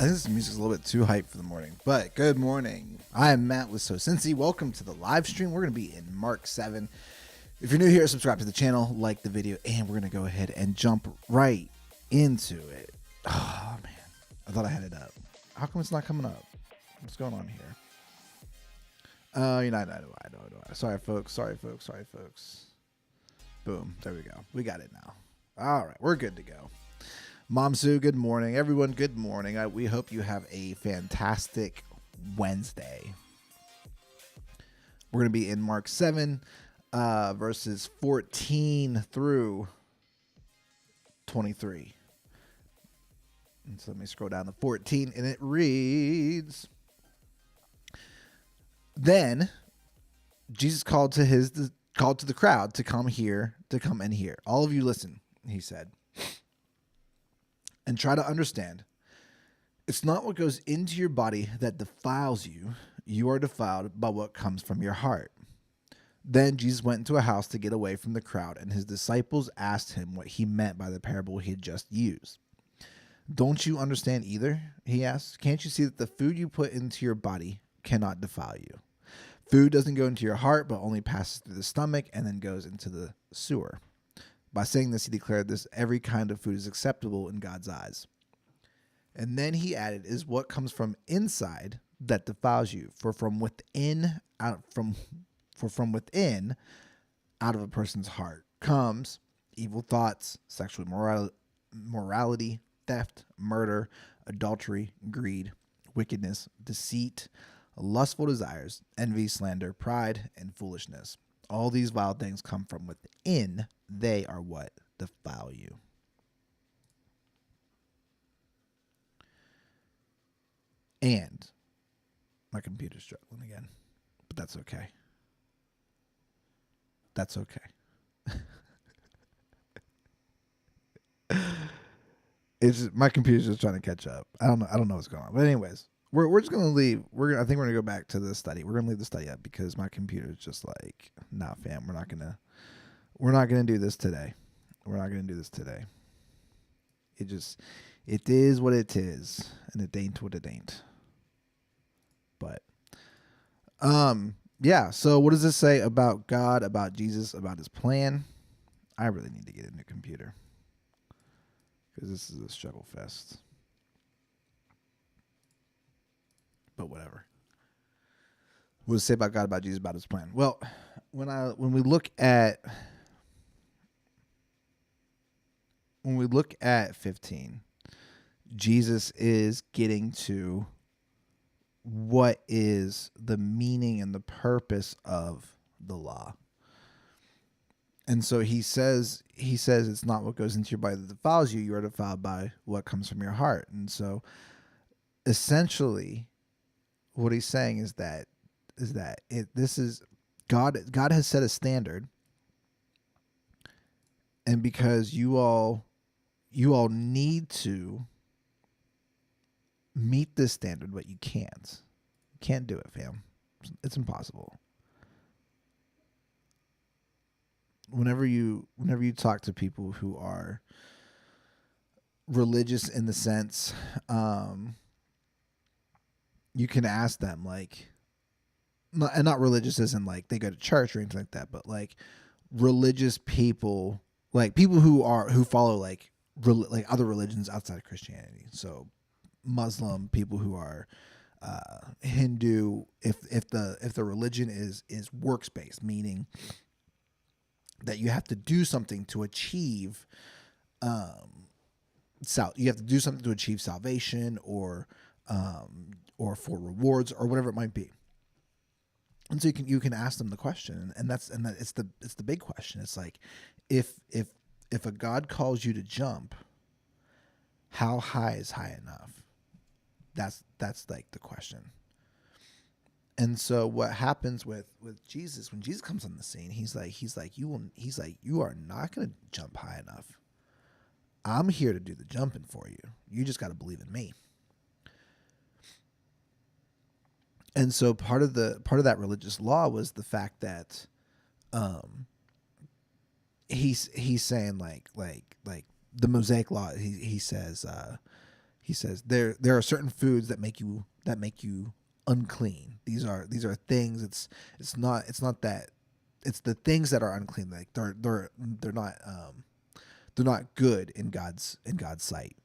think this music's a little bit too hype for the morning, but good morning. I am Matt with sowcincy. Welcome to the live stream. We're going to be in Mark 7. If you're new here, subscribe to the channel, like the video, and we're going to go ahead and jump right into it. Oh, man. I thought I had it up. How come it's not coming up? What's going on here? I know. Sorry, folks. Boom. There we go. We got it now. All right. We're good to go. Mom Sue, good morning. Everyone, good morning. We hope you have a fantastic Wednesday. We're going to be in Mark 7, verses 14 through 23. And so let me scroll down to 14, and it reads, Then Jesus called to the crowd to come and hear. All of you listen, he said, and try to understand. It's not what goes into your body that defiles you. You are defiled by what comes from your heart. Then Jesus went into a house to get away from the crowd, and his disciples asked him what he meant by the parable he had just used. Don't you understand either? He asked. Can't you see that the food you put into your body cannot defile you? Food doesn't go into your heart, but only passes through the stomach and then goes into the sewer. By saying this, he declared this every kind of food is acceptable in God's eyes. And then he added, is what comes from inside that defiles you. For from within, out of a person's heart comes evil thoughts, sexual immorality, theft, murder, adultery, greed, wickedness, deceit, lustful desires, envy, slander, pride, and foolishness. All these vile things come from within. They are what defile you. And my computer's struggling again, but that's okay. That's okay. It's just, my computer's just trying to catch up. I don't know what's going on. But anyways, we're just gonna leave. I think we're gonna go back to the study. We're gonna leave the study up because my computer is just like, nah, fam. We're not gonna do this today. It is what it is, and it ain't what it ain't. But, yeah. So what does this say about God, about Jesus, about his plan? I really need to get a new computer because this is a struggle fest. But whatever. What does it say about God, about Jesus, about his plan? Well, when we look at 15, Jesus is getting to what is the meaning and the purpose of the law. And so he says it's not what goes into your body that defiles you. You are defiled by what comes from your heart. And so essentially what he's saying is that this is God has set a standard. And because you all need to meet this standard, but you can't. You can't do it, fam. It's impossible. Whenever you talk to people who are religious in the sense, you can ask them, like, not religious as in like they go to church or anything like that, but like religious people, like people who follow like other religions outside of Christianity. So Muslim, people who are Hindu, if the religion is works based, meaning that you have to do something to achieve you have to do something to achieve salvation or for rewards or whatever it might be. And so you can ask them the question, and it's the big question. It's like if a God calls you to jump, how high is high enough? That's like the question. And so what happens with Jesus, when Jesus comes on the scene, he's like you are not going to jump high enough. I'm here to do the jumping for you. You just got to believe in me. And so part of that religious law was the fact that he's saying like the Mosaic law, he says He says there are certain foods that make you unclean. These are things. It's not that it's the things that are unclean. Like they're not good in God's sight.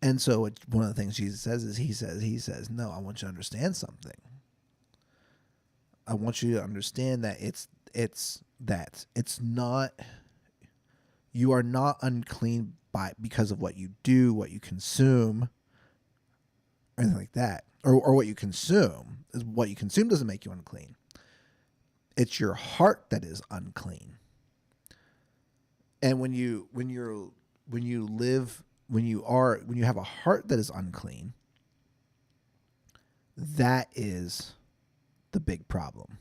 And so one of the things Jesus says is he says no, I want you to understand something. I want you to understand that it's not, you are not unclean because of what you do, what you consume, or anything like that, or what you consume. What you consume doesn't make you unclean. It's your heart that is unclean. And when you have a heart that is unclean, that is the big problem.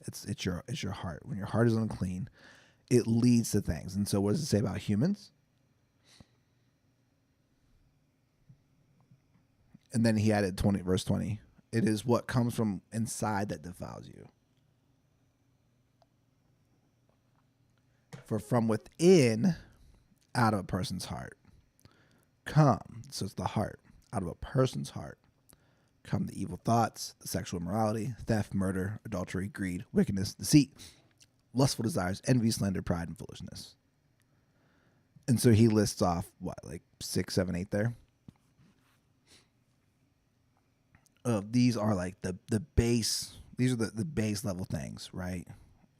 It's your heart. When your heart is unclean, it leads to things. And so what does it say about humans? And then he added verse 20. It is what comes from inside that defiles you. For from within, out of a person's heart, so it's the heart, out of a person's heart, come the evil thoughts, the sexual immorality, theft, murder, adultery, greed, wickedness, deceit, lustful desires, envy, slander, pride, and foolishness. And so he lists off, like 6, 7, 8 there? These are like the base, these are the base level things, right?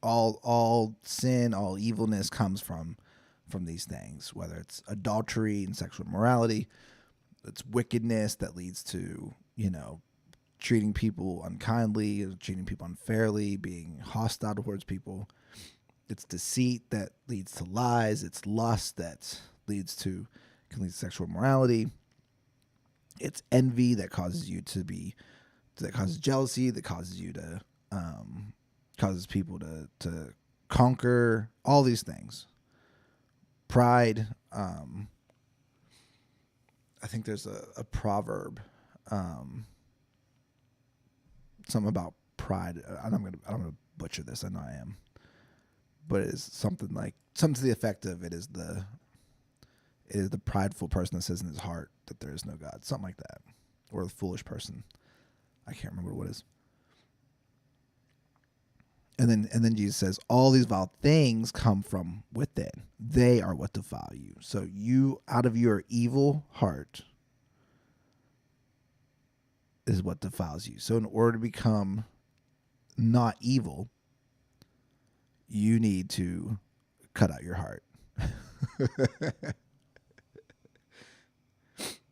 All sin, all evilness comes from these things, whether it's adultery and sexual immorality, it's wickedness that leads to, treating people unkindly, treating people unfairly, being hostile towards people. It's deceit that leads to lies. It's lust that can lead to sexual immorality. It's envy that causes jealousy, that causes you to, causes people to conquer all these things. Pride. I think there's a proverb, something about pride. I'm gonna butcher this. I know I am, but it's something to the effect of it is the prideful person that says in his heart that there is no God, something like that, or the foolish person. I can't remember what it is. And then Jesus says, all these vile things come from within. They are what defile you. So you, out of your evil heart, is what defiles you. So in order to become not evil, you need to cut out your heart.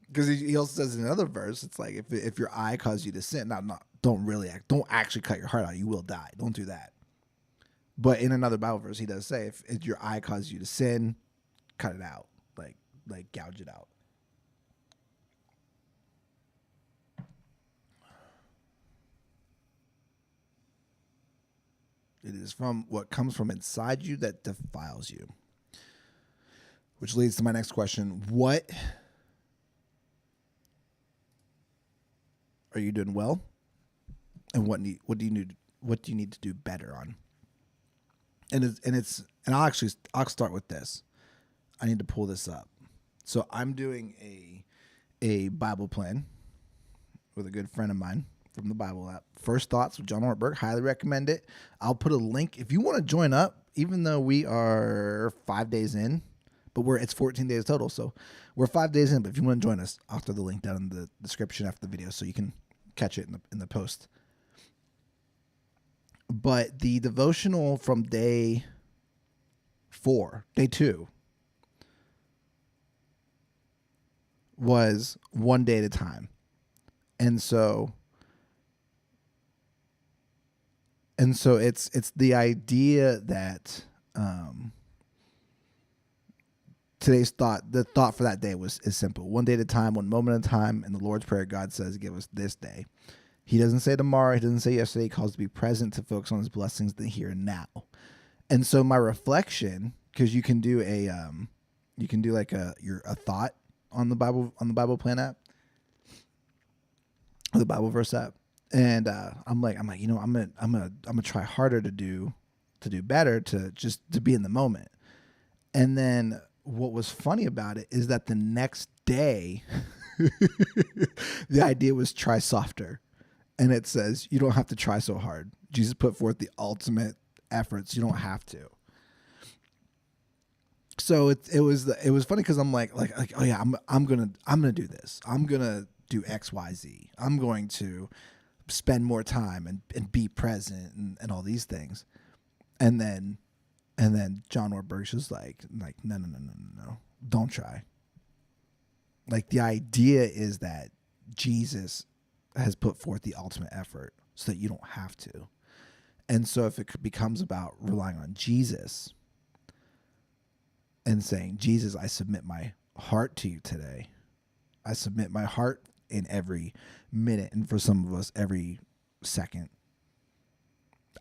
Because he also says in another verse, it's like if your eye causes you to sin, don't actually cut your heart out. You will die. Don't do that. But in another Bible verse, he does say if your eye causes you to sin, cut it out, like gouge it out. It is from what comes from inside you that defiles you. Which leads to my next question: what are you doing well, and what do you need to do better on? And I'll start with this. I need to pull this up. So I'm doing a Bible plan with a good friend of mine from the Bible app. First Thoughts with John Ortberg. Highly recommend it. I'll put a link if you want to join up. Even though we are 5 days in, but it's 14 days total. So we're 5 days in. But if you want to join us, I'll throw the link down in the description after the video so you can catch it in the post. But the devotional from day 2, was one day at a time. And so it's the idea that the thought for that day is simple. One day at a time, one moment at a time. In the Lord's Prayer, God says, give us this day. He doesn't say tomorrow. He doesn't say yesterday. He calls to be present, to focus on his blessings, the here and now. And so my reflection, because you can do a thought on the Bible plan app, or the Bible verse app, and I'm like, I'm gonna try harder to do better, to be in the moment. And then what was funny about it is that the next day, the idea was try softer. And it says, you don't have to try so hard. Jesus put forth the ultimate efforts. You don't have to. So it was funny because I'm like, oh yeah, I'm gonna do this. I'm gonna do X, Y, Z. I'm going to spend more time and be present and all these things. And then John Ortberg's just like no, don't try. Like, the idea is that Jesus has put forth the ultimate effort so that you don't have to. And so if it becomes about relying on Jesus and saying, Jesus, I submit my heart to you today. I submit my heart in every minute, and for some of us, every second.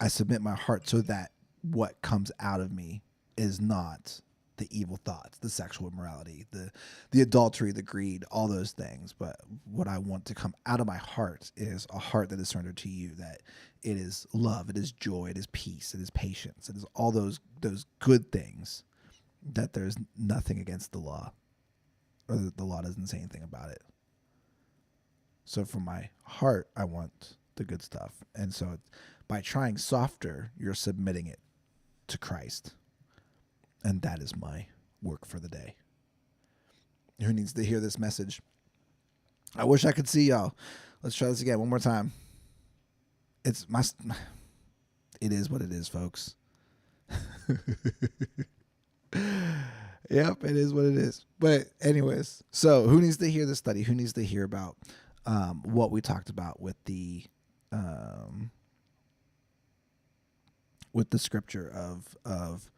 I submit my heart so that what comes out of me is not the evil thoughts, the sexual immorality, the adultery, the greed, all those things. But what I want to come out of my heart is a heart that is surrendered to you, that it is love, it is joy, it is peace, it is patience, it is all those good things, that there's nothing against the law, or that the law doesn't say anything about it. So from my heart, I want the good stuff. And so by trying softer, you're submitting it to Christ. And that is my work for the day. Who needs to hear this message? I wish I could see y'all. Let's try this again one more time. It is what it is, folks. Yep, it is what it is. But anyways, so who needs to hear this study? Who needs to hear about what we talked about with the scripture of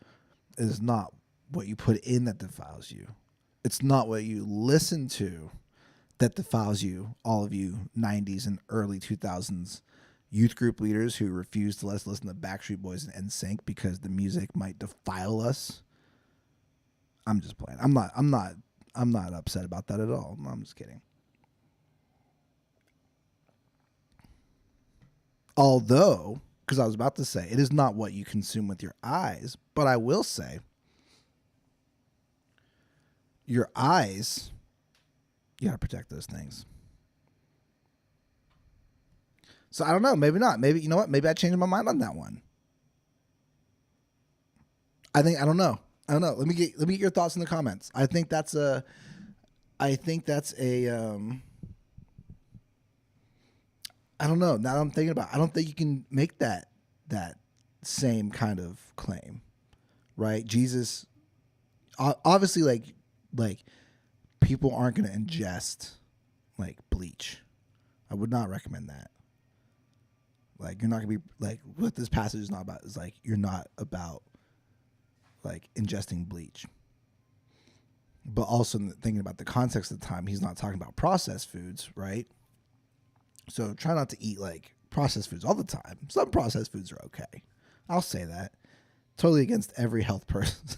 it is not what you put in that defiles you. It's not what you listen to that defiles you. All of you 90s and early 2000s youth group leaders who refuse to let us listen to Backstreet Boys and NSYNC because the music might defile us. I'm just playing. I'm not upset about that at all. I'm just kidding. Although, because I was about to say, it is not what you consume with your eyes, but I will say, your eyes, you got to protect those things. So I don't know. Maybe not. Maybe, you know what? Maybe I changed my mind on that one. I don't know. Let me get your thoughts in the comments. I think that's a I don't know. Now that I'm thinking about it, I don't think you can make that same kind of claim, right? Jesus, obviously, like people aren't going to ingest like bleach. I would not recommend that. Like, you're not going to be like, what this passage is not about is like, you're not about like ingesting bleach. But also thinking about the context of the time, he's not talking about processed foods, right? So try not to eat like processed foods all the time. Some processed foods are okay. I'll say that. Totally against every health person.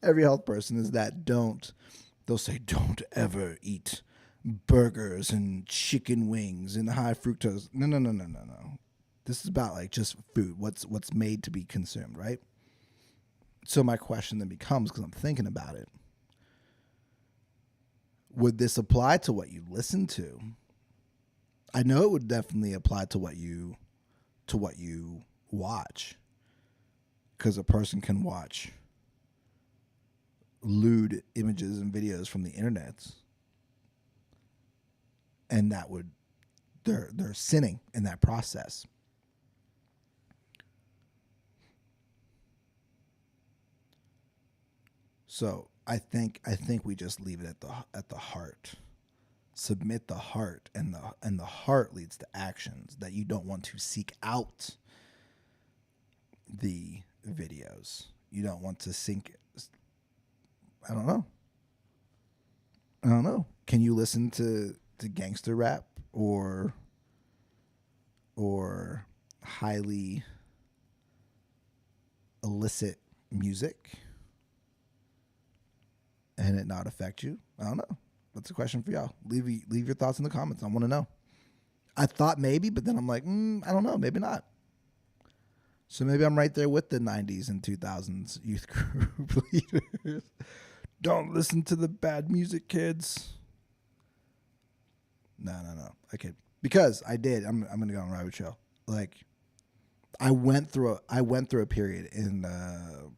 Every health person is that they'll say don't ever eat burgers and chicken wings and high fructose. No. This is about like just food, what's made to be consumed, right? So my question then becomes, because I'm thinking about it, would this apply to what you listen to? I know it would definitely apply to what you watch, because a person can watch lewd images and videos from the internet, and that would they're sinning in that process. So I think we just leave it at the heart. Submit the heart, and the heart leads to actions, that you don't want to seek out the videos. You don't want to I don't know. Can you listen to gangster rap or highly illicit music and it not affect you? I don't know. That's a question for y'all. Leave your thoughts in the comments. I want to know. I thought maybe, but then I'm like, I don't know. Maybe not. So maybe I'm right there with the 90s and 2000s youth group leaders Don't listen to the bad music, kids. No. I kid. Because I did. I'm gonna go on a rabbit trail. Like, I went through a period in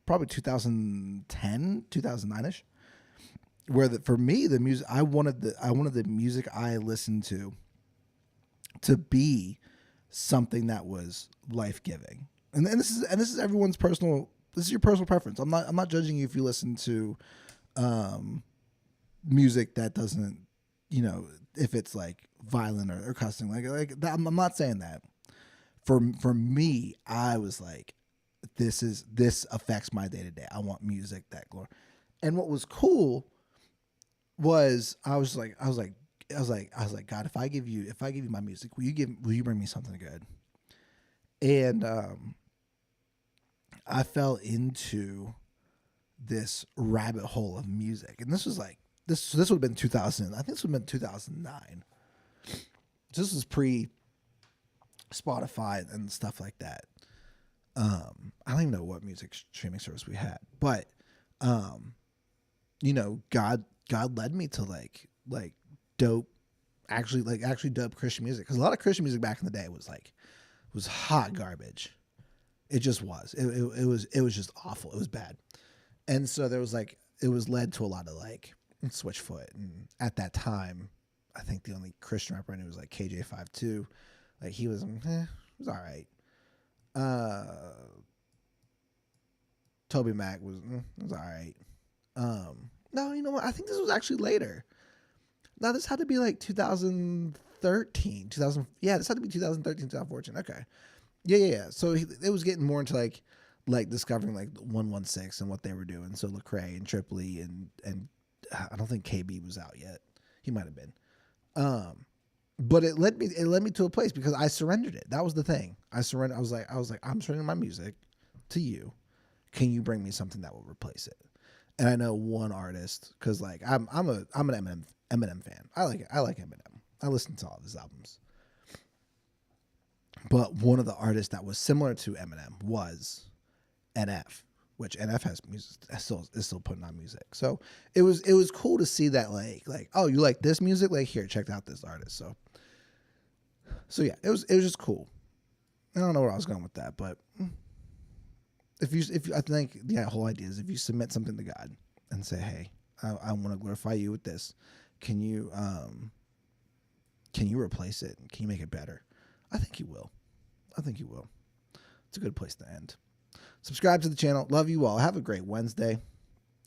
probably 2010, 2009ish, where for me the music I wanted the music I listened to be something that was life giving. And this is everyone's personal. This is your personal preference. I'm not judging you if you listen to music that doesn't, if it's like violent or cussing, like that. I'm not saying that. For me, I was like, this affects my day to day. I want music that glory. And what was cool was I was like, God, if I give you my music, will you bring me something good? And I fell into this rabbit hole of music, and this was like this would have been 2000. I think this would have been 2009. This was pre Spotify and stuff like that. I don't even know what music streaming service we had, but God led me to like dope, actually dope Christian music, because a lot of Christian music back in the day was hot garbage. It just was. It was just awful. It was bad. And so there was it was led to a lot of like Switchfoot, and at that time, I think the only Christian rapper I knew was like KJ52. Like he was all right. Toby Mac was all right. No, you know what? I think this was actually later. No, this had to be like 2013, 2000. Yeah, this had to be 2013, 2014. Okay. Yeah. So it was getting more into like discovering like 116 and what they were doing. So Lecrae and Tripoli and I don't think KB was out yet. He might have been. But it led me to a place because I surrendered it. That was the thing. I surrendered. I was like, I'm surrendering my music to you. Can you bring me something that will replace it? And I know one artist, because like I'm an Eminem fan. I like Eminem. I listen to all of his albums. But one of the artists that was similar to Eminem was NF, which NF has music, is still putting on music. So it was cool to see that like oh, you like this music? Like here, check out this artist. So yeah, it was just cool. I don't know where I was going with that, but if you I think the whole idea is if you submit something to God and say, hey, I want to glorify you with this, can you replace it? Can you make it better? I think you will. It's a good place to end. Subscribe to the channel. Love you all. Have a great Wednesday.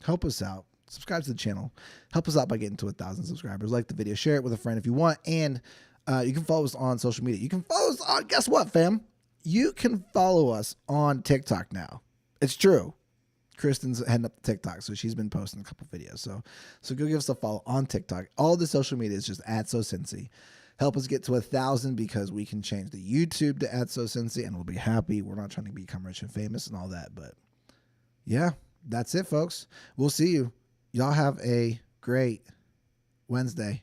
Help us out. Subscribe to the channel. Help us out by getting to 1,000 subscribers. Like the video. Share it with a friend if you want. And you can follow us on social media. You can follow us on, guess what, fam? You can follow us on TikTok now. It's true. Kristen's heading up to TikTok, so she's been posting a couple videos. So go give us a follow on TikTok. All the social media is just @sowcincy. Help us get to 1,000 because we can change the YouTube to @sowcincy and we'll be happy. We're not trying to become rich and famous and all that, but yeah, that's it, folks. We'll see you. Y'all have a great Wednesday.